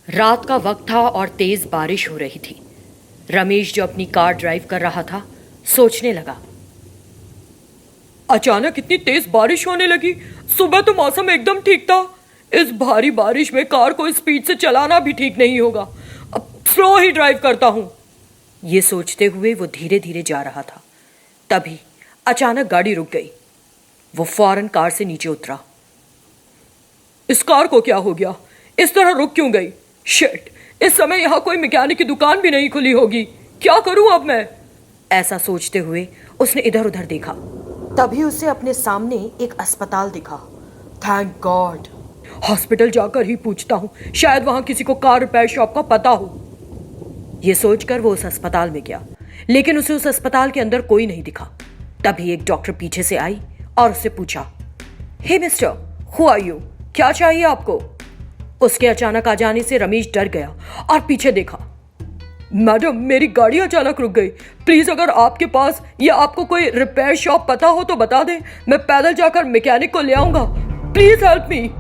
रात का वक्त था और तेज बारिश हो रही थी। रमेश जो अपनी कार ड्राइव कर रहा था, सोचने लगा। अचानक इतनी तेज बारिश होने लगी। सुबह तो मौसम एकदम ठीक था। इस भारी बारिश में कार को स्पीड से चलाना भी ठीक नहीं होगा। अब स्लो ही ड्राइव करता हूँ। ये सोचते हुए वो धीरे धीरे जा रहा था। तभी अचानक गाड़ी रुक गई। वो फौरन कार से नीचे उतरा। इस कार को क्या हो गया? इस तरह रुक क्यों गई? शिट, इस समय यहाँ कोई मैकेनिक की दुकान भी नहीं खुली होगी। क्या करूँ अब मैं? ऐसा सोचते हुए उसने इधर उधर देखा। तभी उसे अपने सामने एक अस्पताल दिखा। Thank God. हॉस्पिटल जाकर ही पूछता हूँ, शायद वहाँ किसी को कार रिपेयर शॉप का पता हो। ये सोचकर वो उस अस्पताल में गया, लेकिन उसे उस अस्पताल के अंदर कोई नहीं दिखा। तभी एक डॉक्टर पीछे से आई और उससे पूछा, हे मिस्टर, हु आर यू? क्या चाहिए आपको? उसके अचानक आ जाने से रमेश डर गया और पीछे देखा। मैडम, मेरी गाड़ी अचानक रुक गई। प्लीज अगर आपके पास या आपको कोई रिपेयर शॉप पता हो तो बता दें। मैं पैदल जाकर मैकेनिक को ले आऊंगा। Please help me.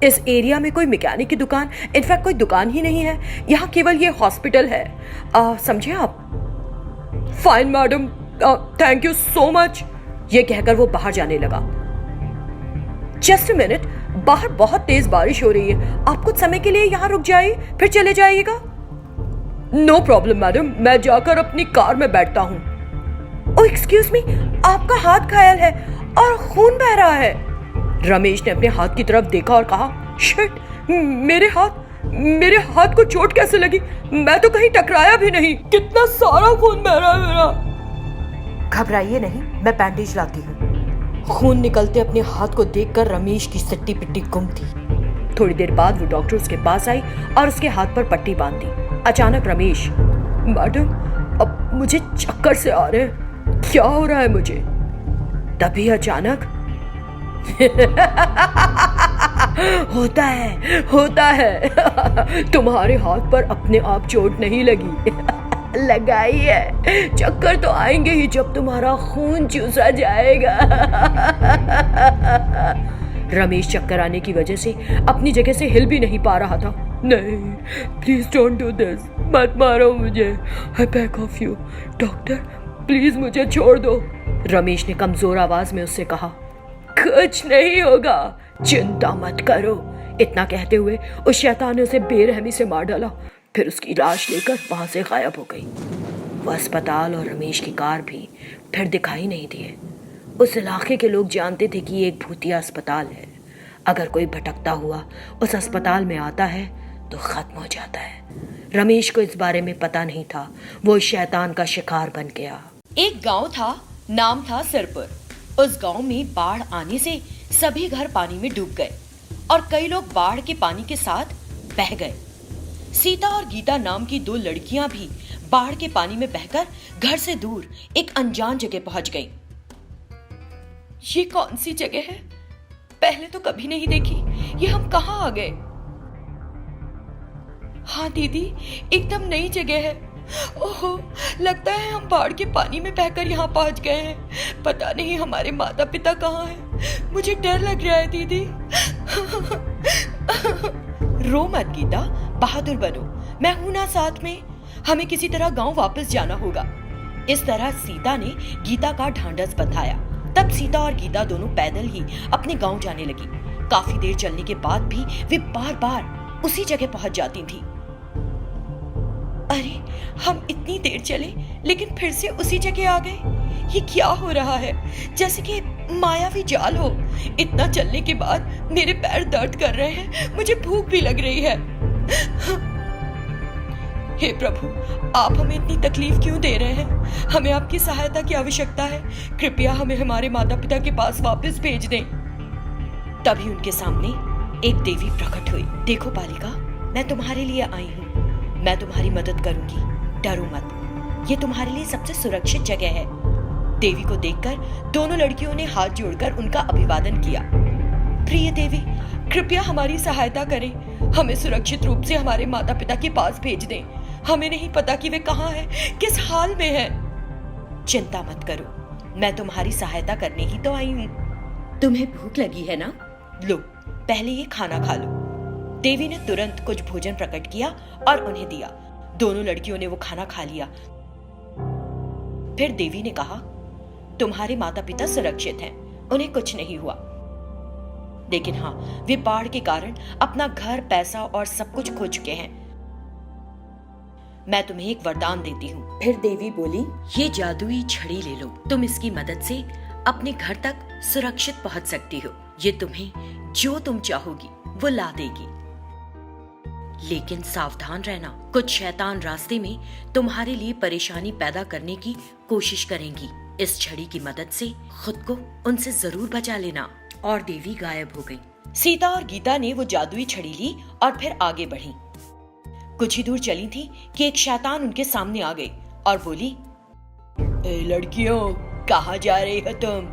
इस एरिया में कोई मैकेनिक की दुकान, इनफैक्ट कोई दुकान ही नहीं है। यहाँ केवल ये हॉस्पिटल है, समझे आप? Fine madam, thank you so much. ये कहकर वो बाहर जाने लगा। जस्ट अ मिनट, बाहर बहुत तेज बारिश हो रही है। आप कुछ समय के लिए यहाँ रुक जाइए, फिर चले जाइएगा। नो प्रॉब्लम मैडम, मैं जाकर अपनी कार में बैठता हूँ। ओह एक्सक्यूज मी, आपका हाथ घायल है और खून बह रहा है। रमेश ने अपने हाथ की तरफ देखा और कहा, शिट, मेरे हाथ को चोट कैसे लगी? मैं तो कहीं टकराया भी नहीं। कितना सारा खून बह रहा है मेरा। घबराइए नहीं, मैं बैंडेज लाती हूँ। खून निकलते अपने हाथ को देखकर रमेश की सट्टी पिट्टी गुम थी। थोड़ी देर बाद वो डॉक्टर उसके पास आई और उसके हाथ पर पट्टी बांध दी। अचानक रमेश, मैडम, अब मुझे चक्कर से आ रहे हैं। क्या हो रहा है मुझे? तभी अचानक होता है। तुम्हारे हाथ पर अपने आप चोट नहीं लगी। लगाई है। चक्कर तो आएंगे ही जब तुम्हारा खून चूसा जाएगा। रमेश चक्कर आने की वजह से अपनी जगह से हिल भी नहीं पा रहा था। नहीं, प्लीज डोंट डू दिस। मत मारो मुझे। I beg of you. Doctor, please मुझे छोड़ दो। रमेश ने कमजोर आवाज में उससे कहा, कुछ नहीं होगा, चिंता मत करो। इतना कहते हुए उस शैतान ने उसे बेरहमी से मार डाला, फिर उसकी लाश लेकर वहां से गायब हो गई। वो अस्पताल और रमेश की कार भी फिर दिखाई नहीं दिए। उस इलाके के लोग जानते थे कि ये एक भूतिया अस्पताल है। अगर कोई भटकता हुआ उस अस्पताल में आता है तो खत्म हो जाता है। रमेश को इस बारे में पता नहीं था, वो इस शैतान का शिकार बन गया। एक गांव था, नाम था सिरपुर। उस गांव में बाढ़ आने से सभी घर पानी में डूब गए और कई लोग बाढ़ के पानी के साथ बह गए। सीता और गीता नाम की दो लड़कियां भी बाढ़ के पानी में बहकर घर से दूर एक अनजान जगह पहुंच गईं। ये कौन सी जगह है? पहले तो कभी नहीं देखी। ये हम कहां आ गए? हाँ दीदी, एकदम नई जगह है। ओहो, लगता है हम बाढ़ के पानी में बहकर यहाँ पहुंच गए हैं। पता नहीं हमारे माता पिता कहाँ हैं। मुझे डर लग रहा है दीदी। रो मत गीता, बहादुर बनो। मैं हूं ना साथ में। हमें किसी तरह गांव वापस जाना होगा। इस तरह सीता ने गीता का ढांढस बंधाया। तब सीता और गीता दोनों पैदल ही अपने गांव जाने लगी। काफी देर चलने के बाद भी वे बार बार उसी जगह पहुंच जाती थी। अरे, हम इतनी देर चले लेकिन फिर से उसी जगह आ गए। ये क्या हो रहा है? जैसे कि मायावी जाल हो। इतना चलने के बाद मेरे पैर दर्द कर रहे हैं। मुझे भूख भी लग रही है। हे प्रभु, आप हमें इतनी तकलीफ क्यों दे रहे हैं? हमें आपकी सहायता की आवश्यकता है। कृपया हमें हमारे माता पिता के पास वापस भेज दें। तभी उनके सामने एक देवी प्रकट हुई। देखो बालिका, मैं तुम्हारे लिए आई हूँ। मैं तुम्हारी मदद करूंगी, डरो मत। ये तुम्हारे लिए सबसे सुरक्षित जगह है। देवी को देखकर दोनों लड़कियों ने हाथ जोड़कर उनका अभिवादन किया। प्रिय देवी, कृपया हमारी सहायता करें। हमें सुरक्षित रूप से हमारे माता पिता के पास भेज दें। हमें नहीं पता कि वे कहाँ हैं, किस हाल में हैं। चिंता मत करो, मैं तुम्हारी सहायता करने ही तो आई हूँ। तुम्हें भूख लगी है ना? लो, पहले ये खाना खा लो। देवी ने तुरंत कुछ भोजन प्रकट किया और उन्हें दिया। दोनों लड़कियों ने वो खाना खा लिया। फिर देवी ने कहा, तुम्हारे माता पिता सुरक्षित हैं, उन्हें कुछ नहीं हुआ। लेकिन हाँ, वे बाढ़ के कारण अपना घर, पैसा और सब कुछ खो चुके हैं। मैं तुम्हें एक वरदान देती हूँ। फिर देवी बोली, ये जादुई छड़ी ले लो, तुम इसकी मदद से अपने घर तक सुरक्षित पहुंच सकती हो। ये तुम्हें जो तुम चाहोगी वो ला देगी। लेकिन सावधान रहना, कुछ शैतान रास्ते में तुम्हारे लिए परेशानी पैदा करने की कोशिश करेंगी। इस छड़ी की मदद से खुद को उनसे जरूर बचा लेना। और देवी गायब हो गई। सीता और गीता ने वो जादुई छड़ी ली और फिर आगे बढ़ी। कुछ ही दूर चली थी कि एक शैतान उनके सामने आ गई और बोली, ए लड़कियों, कहाँ जा रही हो तुम?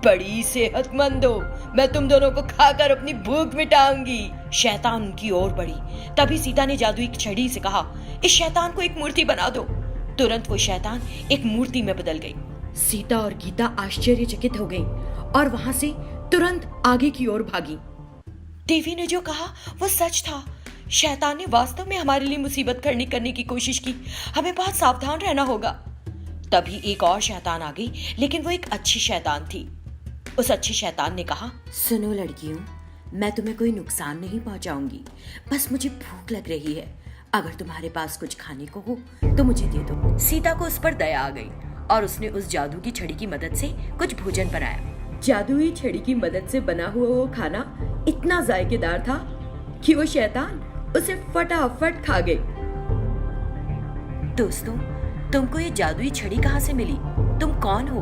बड़ी सेहतमंद हो, मैं तुम दोनों को खाकर अपनी भूख मिटाऊंगी। शैतान उनकी ओर बढ़ी। तभी सीता ने जादुई छड़ी से कहा, इस शैतान को एक मूर्ति बना दो। तुरंत वो शैतान एक मूर्ति में बदल गई। सीता और गीता आश्चर्यचकित हो गई और वहां से तुरंत आगे की ओर भागी। देवी ने जो कहा वो सच था। शैतान ने वास्तव में हमारे लिए मुसीबत खड़ी करने की कोशिश की। हमें बहुत सावधान रहना होगा। तभी एक और शैतान आ गई, लेकिन वो एक अच्छी शैतान थी। उस अच्छी शैतान ने कहा, सुनो लड़कियों, मैं तुम्हें कोई नुकसान नहीं पहुंचाऊंगी, बस मुझे भूख लग रही है। अगर तुम्हारे पास कुछ खाने को हो तो मुझे दे दो। सीता को उस पर दया आ गई और उसने उस जादू की छड़ी की मदद से कुछ भोजन बनाया। जादुई छड़ी की मदद से बना हुआ वो खाना इतना जायकेदार था कि वो शैतान उसे फटाफट खा गई। दोस्तों, तुमको ये जादुई छड़ी कहाँ से मिली? तुम कौन हो?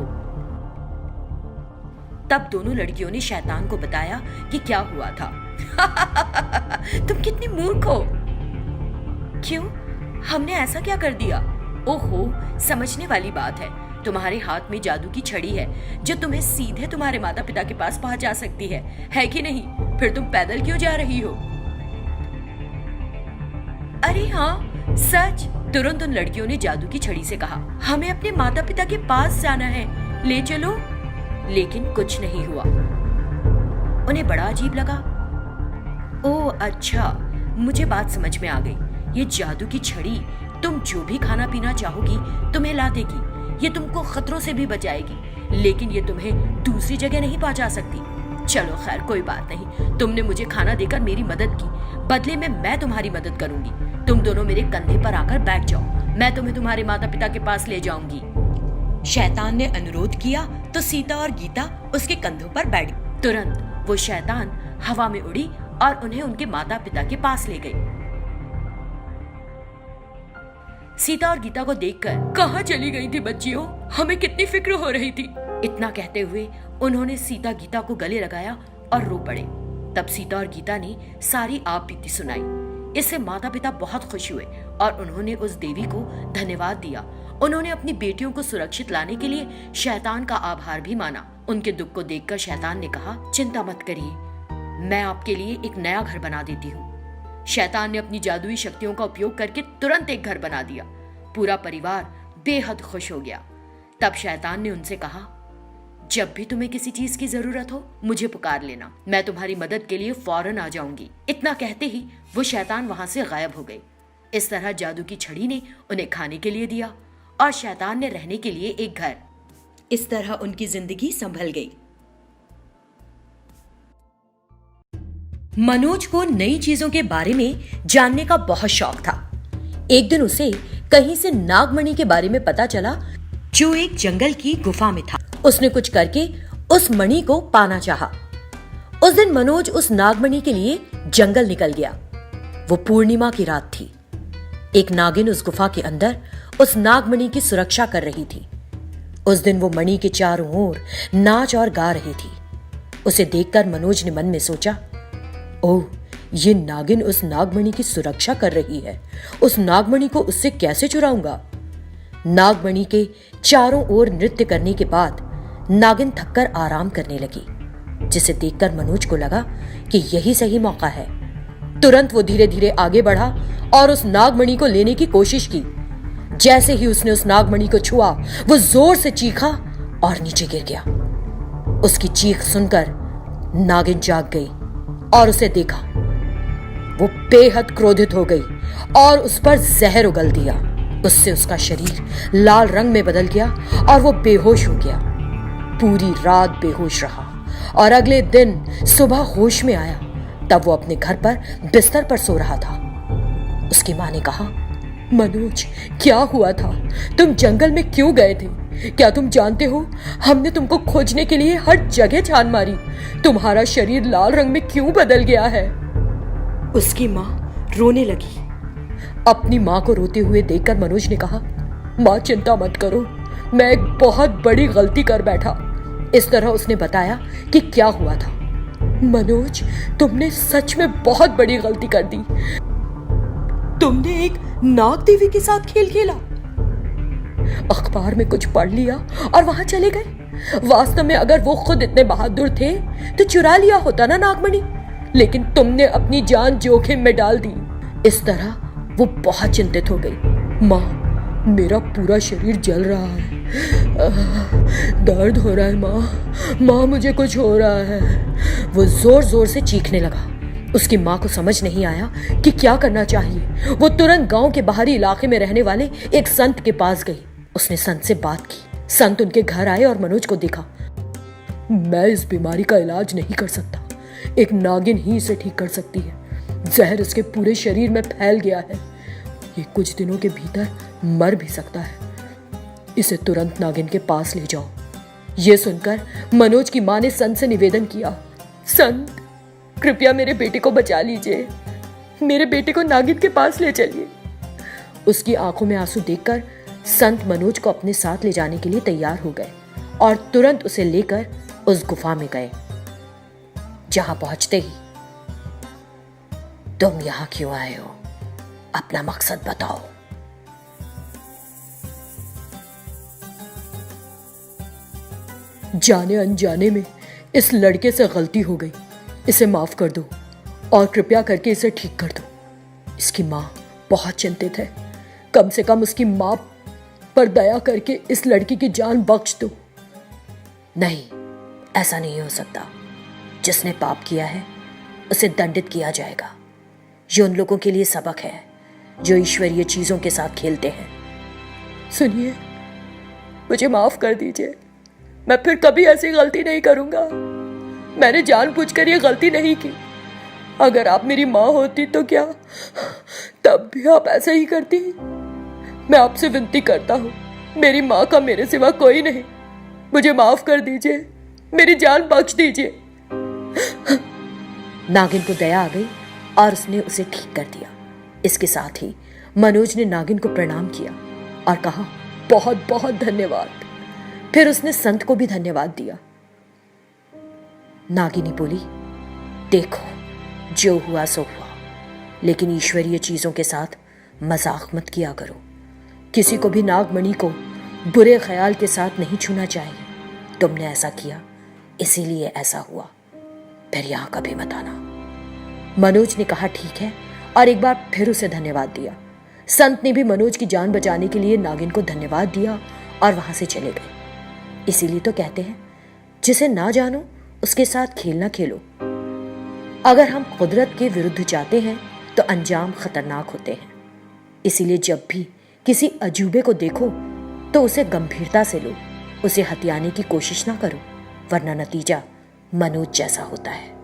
तब दोनों लड़कियों ने शैतान को बताया कि क्या हुआ था। तुम कितनी मूर्ख हो। क्यों? हमने ऐसा क्या कर दिया? ओहो, समझने वाली बात है। तुम्हारे हाथ में जादू की छड़ी है जो तुम्हें सीधे तुम्हारे माता पिता के पास पहुंचा सकती है कि नहीं? फिर तुम पैदल क्यों जा रही हो? अरे हाँ, सच। तुरंत उन लड़कियों ने जादू की छड़ी से कहा, हमें अपने माता पिता के पास जाना है, ले चलो। लेकिन कुछ नहीं हुआ। उन्हें बड़ा अजीब लगा। ओह अच्छा, मुझे बात समझ में आ गई। ये जादू की छड़ी तुम जो भी खाना पीना चाहोगी तुम्हें ला देगी। ये तुमको खतरों से भी बचाएगी, लेकिन ये तुम्हें दूसरी जगह नहीं पहुंचा सकती। चलो खैर, कोई बात नहीं। तुमने मुझे खाना देकर मेरी मदद की, बदले में मैं तुम्हारी मदद करूंगी। तुम दोनों मेरे कंधे पर आकर बैठ जाओ, मैं तुम्हें तुम्हारे माता पिता के पास ले जाऊंगी। शैतान ने अनुरोध किया तो सीता और गीता उसके कंधों पर बैठ गई। तुरंत वो शैतान हवा में उड़ी और उन्हें उनके माता पिता के पास ले गई। सीता और गीता को देखकर, कहाँ चली गई थी बच्चियों? हमें कितनी फिक्र हो रही थी। इतना कहते हुए उन्होंने सीता गीता को गले लगाया और रो पड़े। तब सीता और गीता ने सारी आप बीती सुनाई। इससे माता पिता बहुत खुश हुए और उन्होंने उस देवी को धन्यवाद दिया। उन्होंने अपनी बेटियों को सुरक्षित लाने के लिए शैतान का आभार भी माना। उनके दुख को देखकर शैतान ने कहा, चिंता मत करिए, मैं आपके लिए एक नया घर बना देती हूँ। शैतान ने अपनी जादुई शक्तियों का उपयोग करके तुरंत एक घर बना दिया। पूरा परिवार बेहद खुश हो गया। तब शैतान ने उनसे कहा, जब भी तुम्हें किसी चीज की जरूरत हो मुझे पुकार लेना, मैं तुम्हारी मदद के लिए फौरन आ जाऊंगी। इतना कहते ही वो शैतान वहां से गायब हो गई। इस तरह जादू की छड़ी ने उन्हें खाने के लिए दिया और शैतान ने रहने के लिए एक घर। इस तरह उनकी जिंदगी संभल गई। मनोज को नई चीजों के बारे में जानने का बहुत शौक था। एक दिन उसे कहीं से नागमणि के बारे में पता चला जो एक जंगल की गुफा में था। उसने कुछ करके उस मणि को पाना चाहा। उस दिन मनोज उस नागमणि के लिए जंगल निकल गया। वो पूर्णिमा की रात थी। एक नागिन उस गुफा के अंदर उस नागमणि की सुरक्षा कर रही थी। उस दिन वो मणि के चारों ओर नाच और गा रही थी। उसे देखकर मनोज ने मन में सोचा, ओह, ये नागिन उस नागमणि की सुरक्षा कर रही है। उस नागमणि को उससे कैसे चुराऊंगा? नागमणि के चारों ओर नृत्य करने के बाद नागिन थककर आराम करने लगी, जिसे देखकर मनोज को लगा कि यही सही मौका है। तुरंत वो धीरे धीरे आगे बढ़ा और उस नागमणि को लेने की कोशिश की। जैसे ही उसने उस नागमणि को छुआ, वो जोर से चीखा और नीचे गिर गया। उसकी चीख सुनकर नागिन जाग गई और उसे देखा। वो बेहद क्रोधित हो गई और उस पर जहर उगल दिया। उससे उसका शरीर लाल रंग में बदल गया और वो बेहोश हो गया। पूरी रात बेहोश रहा और अगले दिन सुबह होश में आया। तब वो अपने घर पर बिस्तर पर सो रहा था। उसकी माँ ने कहा, मनोज, क्या हुआ था? तुम जंगल में क्यों गए थे? क्या तुम जानते हो, हमने तुमको खोजने के लिए हर जगह छान मारी। तुम्हारा शरीर लाल रंग में क्यों बदल गया है? उसकी माँ रोने लगी। अपनी माँ को रोते हुए देखकर मनोज ने कहा, माँ चिंता मत करो, मैं एक बहुत बड़ी गलती कर बैठा। इस तरह उसने बताया कि क्या हुआ था। मनोज, तुमने सच में बहुत बड़ी गलती कर दी। तुमने एक नाग देवी के साथ खेल खेला। अखबार में कुछ पढ़ लिया और वहां चले गए। वास्तव में अगर वो खुद इतने बहादुर थे तो चुरा लिया होता ना नागमणि, लेकिन तुमने अपनी जान जोखिम में डाल दी। इस तरह वो बहुत चिंतित हो गई। माँ, मेरा पूरा शरीर जल रहा है, दर्द हो रहा है माँ, माँ मुझे कुछ हो रहा है। वो जोर जोर से चीखने लगा। उसकी माँ को समझ नहीं आया कि क्या करना चाहिए। वो तुरंत गांव के बाहरी इलाके में रहने वाले एक संत के पास गई। उसने संत से बात की। संत उनके घर आए और मनोज को देखा। मैं इस बीमारी का इलाज नहीं कर सकता, एक नागिन ही इसे ठीक कर सकती है। जहर इसके पूरे शरीर में फैल गया है, ये कुछ दिनों के भीतर मर भी सकता है। इसे तुरंत नागिन के पास ले जाओ। ये सुनकर मनोज की माँ ने संत से निवेदन किया, संत, कृपया मेरे बेटे को बचा लीजिए, मेरे बेटे को नागिन के पास ले चलिए। उसकी आंखों में आंसू देखकर संत मनोज को अपने साथ ले जाने के लिए तैयार हो गए और तुरंत उसे लेकर उस गुफा में गए। जहां पहुंचते ही, तुम यहां क्यों आए हो? अपना मकसद बताओ। जाने अनजाने में इस लड़के से गलती हो गई, इसे माफ कर दो और कृपया करके इसे ठीक कर दो। इसकी माँ बहुत चिंतित है, कम से कम उसकी माँ पर दया करके इस लड़की की जान बख्श दो। नहीं, ऐसा नहीं हो सकता। जिसने पाप किया है उसे दंडित किया जाएगा। ये उन लोगों के लिए सबक है जो ईश्वरीय चीजों के साथ खेलते हैं। सुनिए, मुझे माफ कर दीजिए, मैं फिर कभी ऐसी गलती नहीं करूंगा। मैंने जानबूझकर ये गलती नहीं की। अगर आप मेरी माँ होती तो क्या तब भी आप ऐसा ही करती? मैं आपसे विनती करता हूँ, मेरी माँ का मेरे सिवा कोई नहीं, मुझे माफ कर दीजिए, मेरी जान बख्श दीजिए। नागिन को दया आ गई और उसने उसे ठीक कर दिया। इसके साथ ही मनोज ने नागिन को प्रणाम किया और कहा, बहुत बहुत धन्यवाद। फिर उसने संत को भी धन्यवाद दिया। नागिनी बोली, देखो, जो हुआ सो हुआ, लेकिन ईश्वरीय चीजों के साथ मजाक मत किया करो। किसी को भी नागमणि को बुरे ख्याल के साथ नहीं छूना चाहिए। तुमने ऐसा किया, इसीलिए ऐसा हुआ, फिर यहां कभी मत आना। मनोज ने कहा ठीक है और एक बार फिर उसे धन्यवाद दिया। संत ने भी मनोज की जान बचाने के लिए नागिन को धन्यवाद दिया और वहां से चले गए। इसीलिए तो कहते हैं, जिसे ना जानो उसके साथ खेल ना खेलो। अगर हम कुदरत के विरुद्ध जाते हैं तो अंजाम खतरनाक होते हैं। इसीलिए जब भी किसी अजूबे को देखो तो उसे गंभीरता से लो, उसे हथियाने की कोशिश ना करो, वरना नतीजा मनोज जैसा होता है।